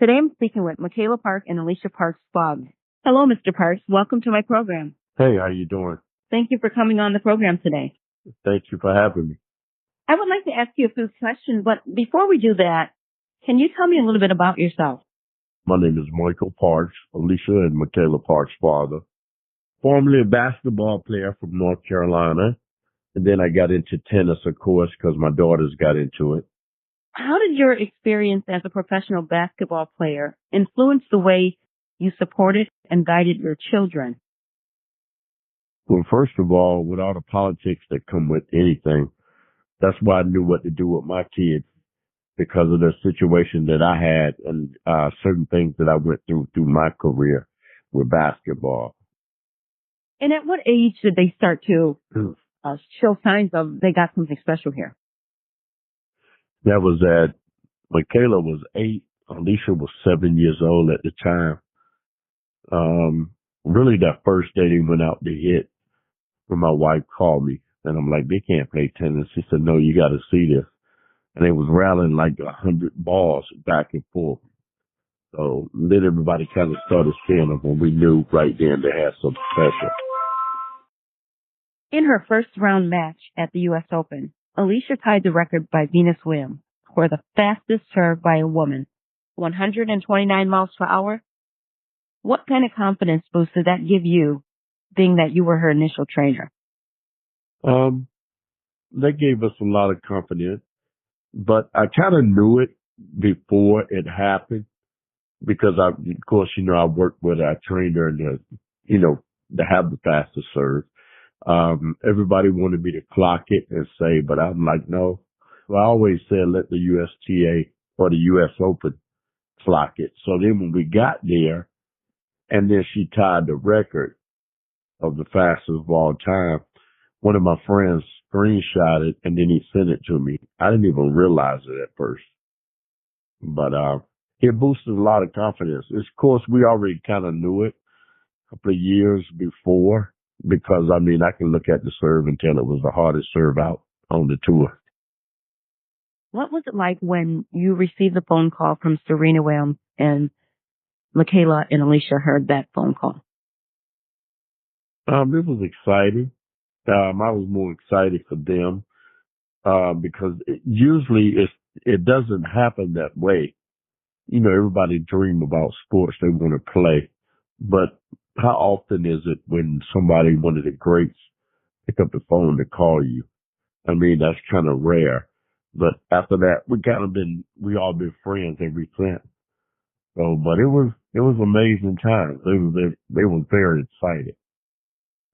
Today I'm speaking with Michaela Park and Alycia Parks' father. Hello, Mr. Parks. Welcome to my program. Hey, how you doing? Thank you for coming on the program today. Thank you for having me. I would like to ask you a few questions, but before we do that, can you tell me a little bit about yourself? My name is Michael Parks, Alycia and Michaela Parks' father. Formerly a basketball player from North Carolina. And then I got into tennis, of course, because my daughters got into it. How did your experience as a professional basketball player influence the way you supported and guided your children? Well, first of all, with all the politics that come with anything, that's why I knew what to do with my kids because of the situation that I had and certain things that I went through my career with basketball. And at what age did they start to show signs of they got something special here? That was Michaela was 8. Alycia was 7 years old at the time. Really that first day they went out to hit when my wife called me and I'm like, they can't play tennis. She said, no, you got to see this. And they was rallying like 100 balls back and forth. So then everybody kind of started seeing them when we knew right then they had something special. In her first round match at the U.S. Open, Alycia tied the record by Venus Williams for the fastest serve by a woman, 129 miles per hour. What kind of confidence boost did that give you, being that you were her initial trainer? That gave us a lot of confidence, but I kind of knew it before it happened because of course, I worked with our trainer and, to have the fastest serve. Everybody wanted me to clock it and say, but I'm like, no. So I always said, let the USTA or the US Open clock it. So then when we got there and then she tied the record of the fastest of all time, one of my friends screenshot it and then he sent it to me. I didn't even realize it at first, but, it boosted a lot of confidence. Of course, we already kind of knew it a couple of years before because, I can look at the serve and tell it was the hardest serve out on the tour. What was it like when you received the phone call from Serena Williams and Michaela and Alycia heard that phone call? It was exciting. I was more excited for them because usually it doesn't happen that way. Everybody dream about sports they want to play, but how often is it when somebody, one of the greats, pick up the phone to call you? That's kind of rare. But after that, we all been friends ever since. So, but it was amazing times. They were very excited.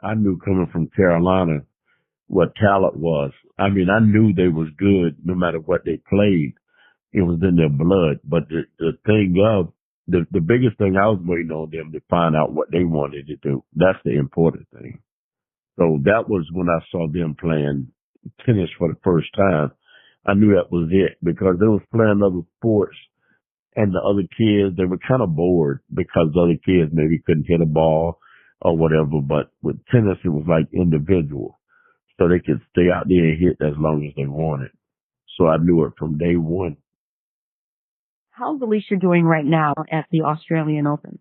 I knew coming from Carolina what talent was. I knew they was good no matter what they played. It was in their blood. But the biggest thing I was waiting on them to find out what they wanted to do. That's the important thing. So that was when I saw them playing tennis for the first time. I knew that was it because they was playing other sports and the other kids, they were kind of bored because the other kids maybe couldn't hit a ball or whatever. But with tennis, it was like individual. So they could stay out there and hit as long as they wanted. So I knew it from day one. How's Alycia doing right now at the Australian Open?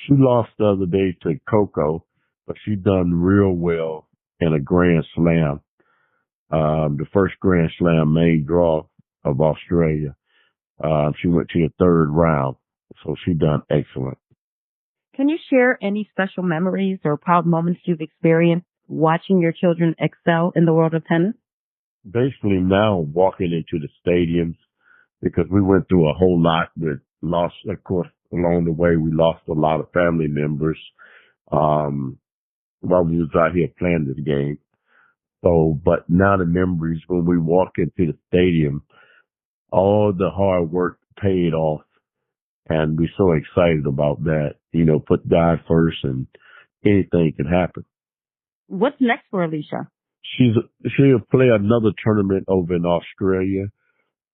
She lost the other day to Coco, but she done real well in a Grand Slam. The first Grand Slam main draw of Australia. She went to the third round, so she done excellent. Can you share any special memories or proud moments you've experienced watching your children excel in the world of tennis? Basically now walking into the stadiums, because we went through a whole lot with loss. Of course, along the way, we lost a lot of family members, while we was out here playing this game. So, but now the memories when we walk into the stadium, all the hard work paid off. And we're so excited about that. Put God first and anything can happen. What's next for Alycia? She'll play another tournament over in Australia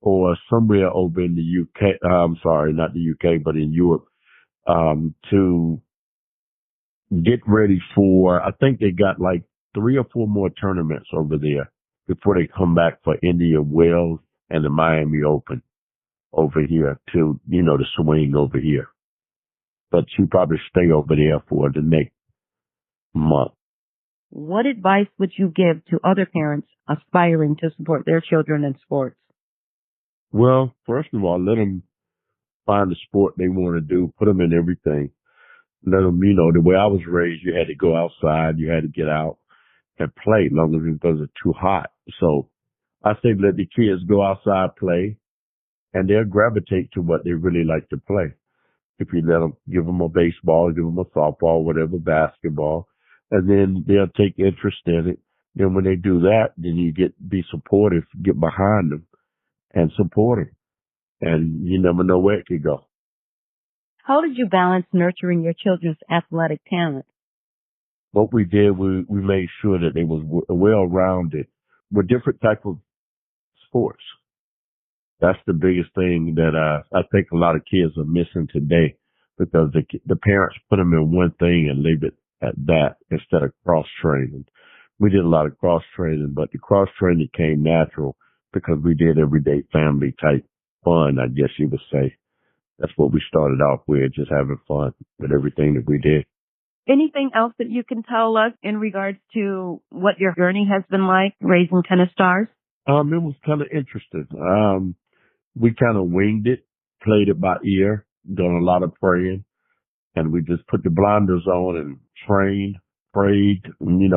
or somewhere over in the UK. I'm sorry, not the UK, but in Europe, to get ready for, I think they got like 3 or 4 more tournaments over there before they come back for India, Wales, and the Miami Open. over here to, the swing over here. But she'll probably stay over there for the next month. What advice would you give to other parents aspiring to support their children in sports? Well, first of all, let them find the sport they want to do, put them in everything. Let them, the way I was raised, you had to go outside, you had to get out and play, as long as it wasn't too hot. So I say let the kids go outside, play, and they'll gravitate to what they really like to play. If you let them, give them a baseball, give them a softball, whatever, basketball, and then they'll take interest in it. Then when they do that, then you be supportive, get behind them and support them. And you never know where it could go. How did you balance nurturing your children's athletic talent? What we did, we made sure that they was well-rounded with different type of sports. That's the biggest thing that I think a lot of kids are missing today, because the parents put them in one thing and leave it at that instead of cross training. We did a lot of cross training, but the cross training came natural because we did everyday family type fun, I guess you would say. That's what we started off with, just having fun with everything that we did. Anything else that you can tell us in regards to what your journey has been like raising tennis stars? It was kind of interesting. We kind of winged it, played it by ear, done a lot of praying, and we just put the blinders on and trained, prayed, and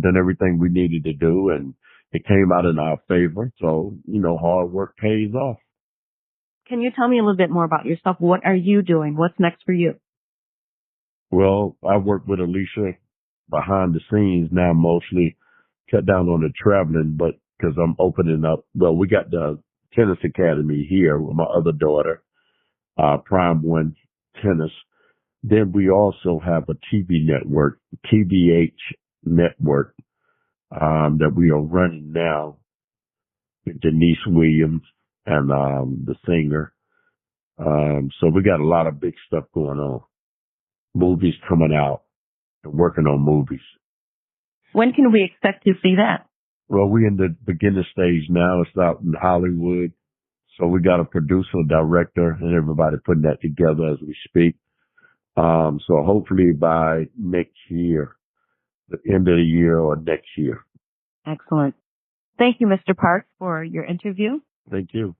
done everything we needed to do, and it came out in our favor. So, hard work pays off. Can you tell me a little bit more about yourself? What are you doing? What's next for you? Well, I work with Alycia behind the scenes now, mostly cut down on the traveling, but because I'm opening up, we got the tennis academy here with my other daughter, Prime One Tennis. Then we also have a TV network, TBH Network, that we are running now with Denise Williams and the singer. So we got a lot of big stuff going on. Movies coming out and working on movies. When can we expect to see that? Well, we're in the beginning stage now. It's out in Hollywood. So we got a producer, director, and everybody putting that together as we speak. So hopefully by next year, the end of the year or next year. Excellent. Thank you, Mr. Parks, for your interview. Thank you.